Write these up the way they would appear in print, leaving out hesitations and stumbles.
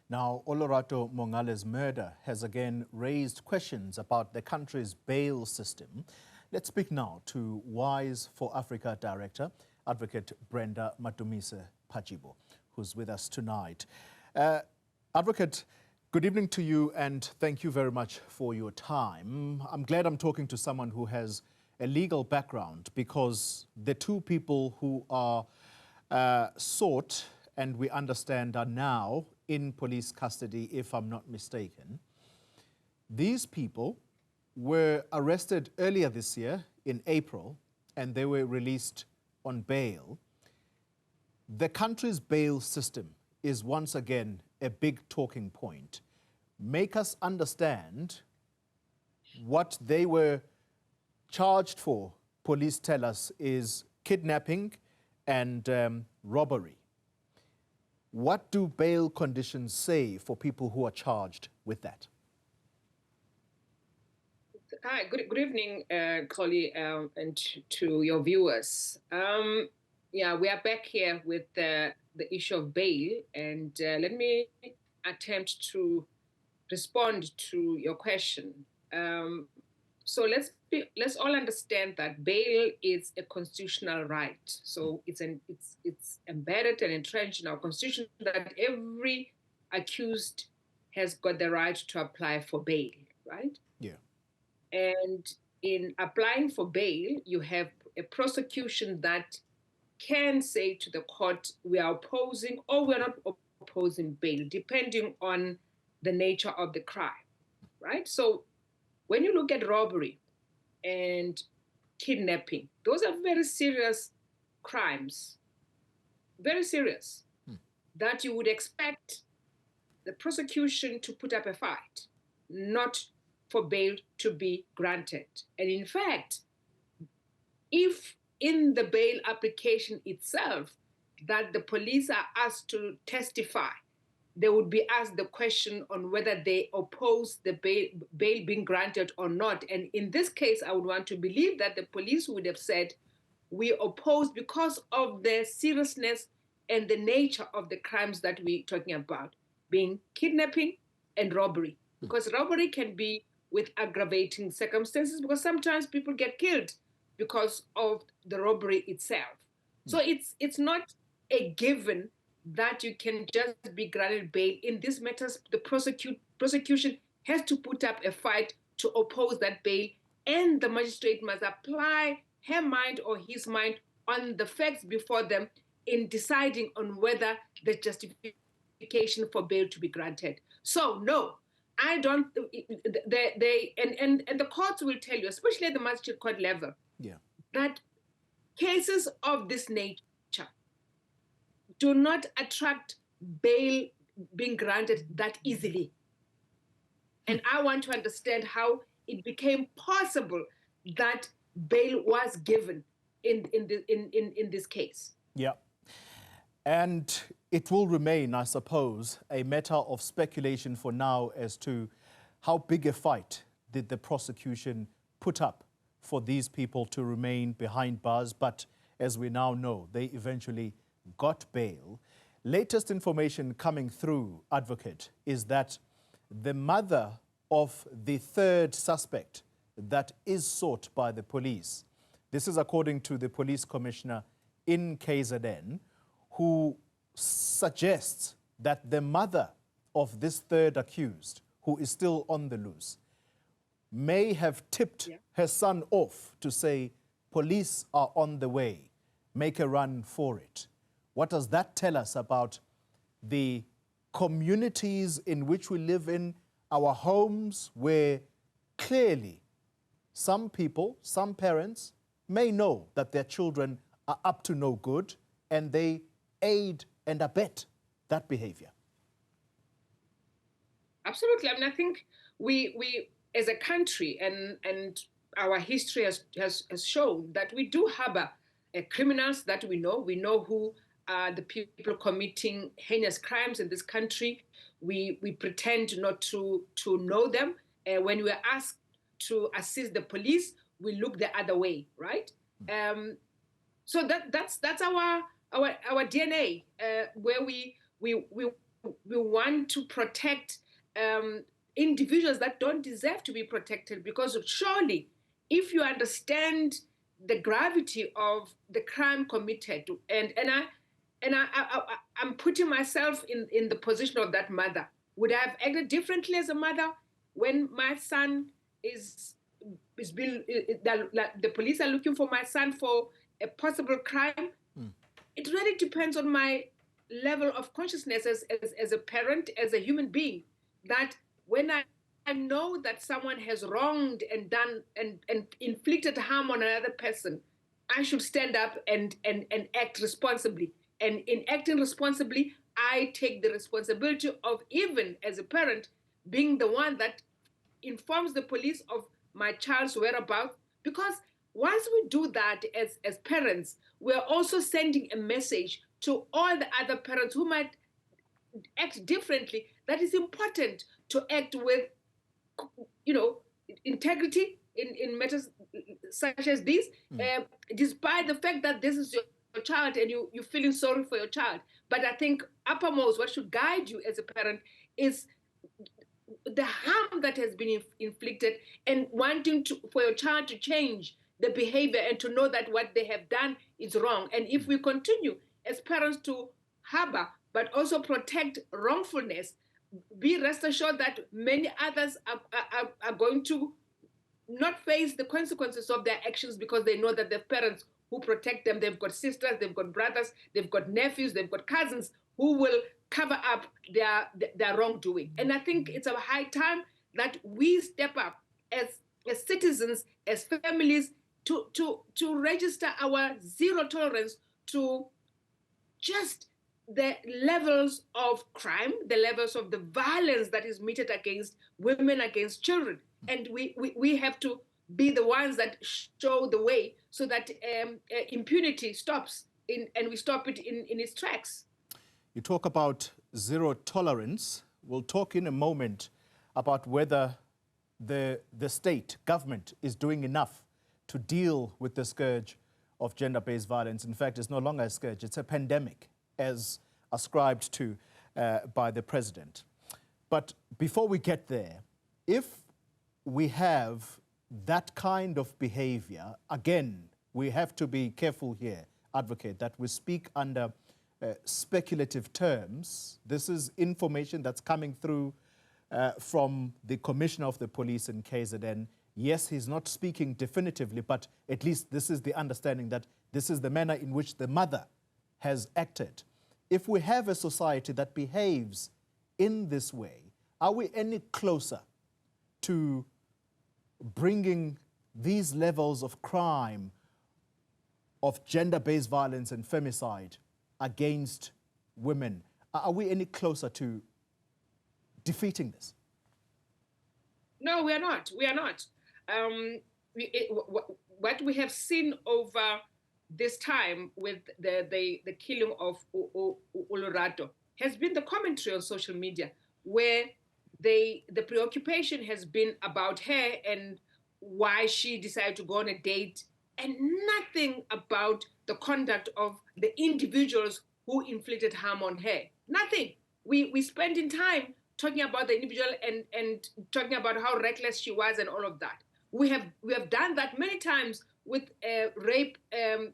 Now, Olorato Mongale's murder has again raised questions about the country's bail system. Let's speak now to Wise for Africa Director, Advocate Brenda Madumise Pajibo, who's with us tonight. Advocate, good evening to you and thank you very much for your time. I'm glad I'm talking to someone who has a legal background, because the two people who are sought and we understand are now in police custody, if I'm not mistaken. These people were arrested earlier this year in April and they were released on bail. The country's bail system is once again a big talking point. Make us understand what they were charged for. Police tell us is kidnapping and robbery. What do bail conditions say for people who are charged with that? Hi, good evening, Collie, and to your viewers. Yeah, we are back here with the issue of bail, and let me attempt to respond to your question. So let's all understand that bail is a constitutional right. So it's embedded and entrenched in our constitution that every accused has got the right to apply for bail, right? Yeah. And in applying for bail, you have a prosecution that can say to the court, we are opposing or we're not opposing bail, depending on the nature of the crime, right? So when you look at robbery and kidnapping, those are very serious crimes, very serious, that you would expect the prosecution to put up a fight, not for bail to be granted. And in fact, if in the bail application itself that the police are asked to testify, they would be asked the question on whether they oppose the bail being granted or not. And in this case, I would want to believe that the police would have said, we oppose because of the seriousness and the nature of the crimes that we're talking about, being kidnapping and robbery. Because robbery can be with aggravating circumstances, because sometimes people get killed because of the robbery itself. So it's not a given that you can just be granted bail. In these matters, the prosecution has to put up a fight to oppose that bail, and the magistrate must apply her mind or his mind on the facts before them in deciding on whether the justification for bail to be granted. So no, I don't. And the courts will tell you, especially at the magistrate court level, that cases of this nature do not attract bail being granted that easily. And I want to understand how it became possible that bail was given in this case. Yeah. And it will remain, I suppose, a matter of speculation for now as to how big a fight did the prosecution put up for these people to remain behind bars. But as we now know, they eventually got bail. Latest information coming through, Advocate, is that the mother of the third suspect that is sought by the police, this is according to the police commissioner in KZN, who suggests that the mother of this third accused, who is still on the loose, may have tipped her son off to say, police are on the way, make a run for it. What does that tell us about the communities in which we live in, our homes, where clearly some people, some parents may know that their children are up to no good and they aid and abet that behavior? Absolutely. I mean, I think we as a country and our history has shown that we do harbor criminals that we know. We know who are the people committing heinous crimes in this country. We pretend not to know them. When we're asked to assist the police, we look the other way, right? So that's our DNA, where we we want to protect individuals that don't deserve to be protected, because surely if you understand the gravity of the crime committed, I'm putting myself in the position of that mother. Would I have acted differently as a mother when my son is being the police are looking for my son for a possible crime? It really depends on my level of consciousness as a parent, as a human being, that when I know that someone has wronged and done and inflicted harm on another person, I should stand up and act responsibly. And in acting responsibly, I take the responsibility of, even as a parent, being the one that informs the police of my child's whereabouts. Because once we do that as parents, we're also sending a message to all the other parents who might act differently, that is important to act with, integrity in matters such as these, despite the fact that this is your child and you're feeling sorry for your child. But I think uppermost, what should guide you as a parent is the harm that has been inflicted, and wanting for your child to change the behavior and to know that what they have done is wrong. And if we continue as parents to harbor but also protect wrongfulness, be rest assured that many others are going to not face the consequences of their actions, because they know that the parents who protect them, they've got sisters, they've got brothers, they've got nephews, they've got cousins who will cover up their wrongdoing. And I think it's a high time that we step up as citizens, as families, to register our zero tolerance to just the levels of crime, the levels of the violence that is meted against women, against children. And we have to be the ones that show the way, so that impunity stops and we stop it in its tracks. You talk about zero tolerance. We'll talk in a moment about whether the state government is doing enough to deal with the scourge of gender-based violence. In fact, it's no longer a scourge, it's a pandemic, as ascribed to by the president. But before we get there, if we have that kind of behavior, again, we have to be careful here, advocate, that we speak under speculative terms. This is information that's coming through from the Commissioner of the Police in KZN. Yes, he's not speaking definitively, but at least this is the understanding that this is the manner in which the mother has acted. If we have a society that behaves in this way, are we any closer to bringing these levels of crime, of gender-based violence and femicide against women? Are we any closer to defeating this? No, we are not. We are not. What we have seen over this time with the killing of Olorato has been the commentary on social media, where the preoccupation has been about her and why she decided to go on a date, and nothing about the conduct of the individuals who inflicted harm on her. Nothing. We spend in time talking about the individual and talking about how reckless she was and all of that. We have done that many times with rape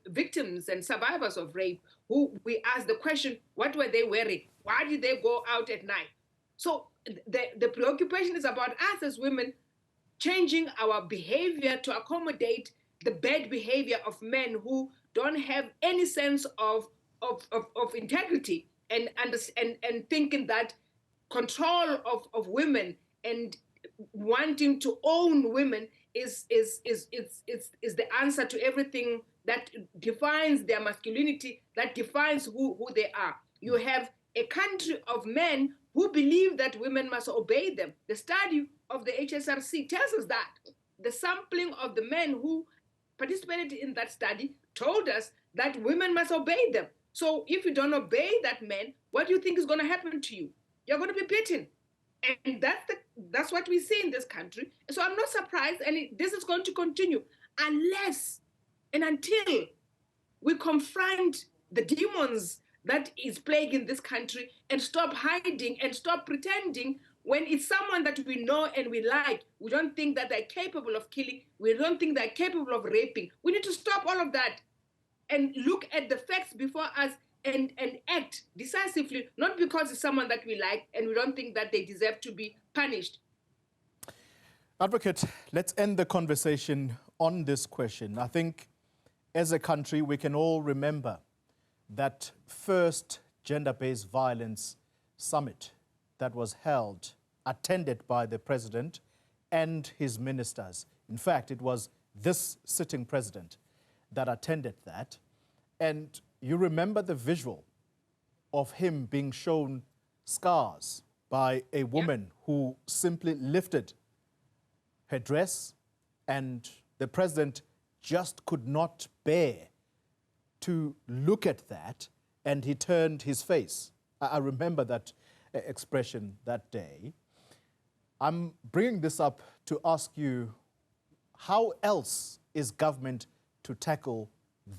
victims and survivors of rape, who we ask the question, what were they wearing? Why did they go out at night? So the preoccupation is about us as women changing our behavior to accommodate the bad behavior of men who don't have any sense of integrity, and thinking that control of women and wanting to own women is the answer to everything that defines their masculinity, that defines who they are. You have a country of men who believe that women must obey them. The study of the HSRC tells us that. The sampling of the men who participated in that study told us that women must obey them. So if you don't obey that man, what do you think is going to happen to you? You're going to be beaten. And that's what we see in this country. So I'm not surprised, and this is going to continue unless and until we confront the demons that is plaguing this country, and stop hiding and stop pretending when it's someone that we know and we like. We don't think that they're capable of killing. We don't think they're capable of raping. We need to stop all of that and look at the facts before us and act decisively, not because it's someone that we like and we don't think that they deserve to be punished. Advocate, let's end the conversation on this question. I think as a country, we can all remember that first gender-based violence summit that was held, attended by the president and his ministers. In fact, it was this sitting president that attended that. And you remember the visual of him being shown scars by a woman who simply lifted her dress, and the president just could not bear to look at that, and he turned his face. I remember that expression that day. I'm bringing this up to ask you, how else is government to tackle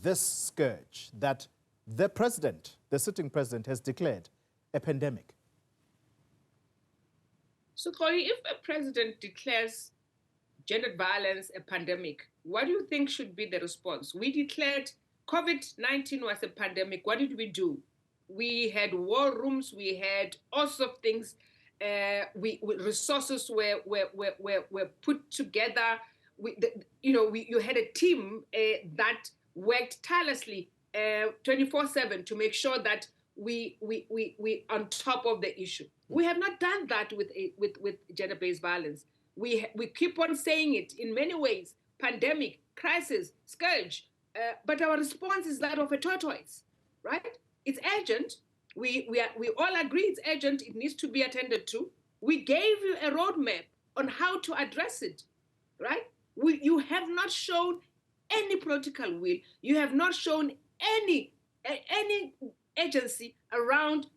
this scourge that the president, the sitting president, has declared a pandemic? So, Kholi, if a president declares gender violence a pandemic, what do you think should be the response? We declared COVID-19 was a pandemic. What did we do? We had war rooms. We had all sorts of things. Resources were put together. You had a team that worked tirelessly 24/7 to make sure that we on top of the issue. We have not done that with gender-based violence. We keep on saying it in many ways: pandemic, crisis, scourge. But our response is that of a tortoise, right? It's urgent. We all agree it's urgent. It needs to be attended to. We gave you a roadmap on how to address it, right? You have not shown any political will. You have not shown any agency around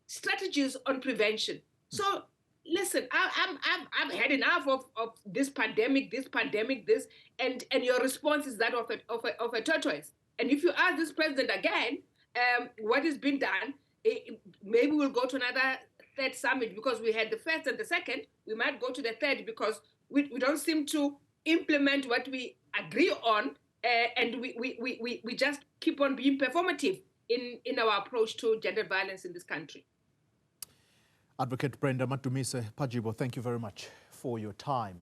strategies on prevention. So listen, I've had enough of this pandemic, and your response is that of a tortoise. And if you ask this president again, what has been done, maybe we'll go to another third summit, because we had the first and the second. We might go to the third because we don't seem to implement what we agree on, and we just keep on being performative in our approach to gender violence in this country. Advocate Brenda Madumise Pajibo, thank you very much for your time.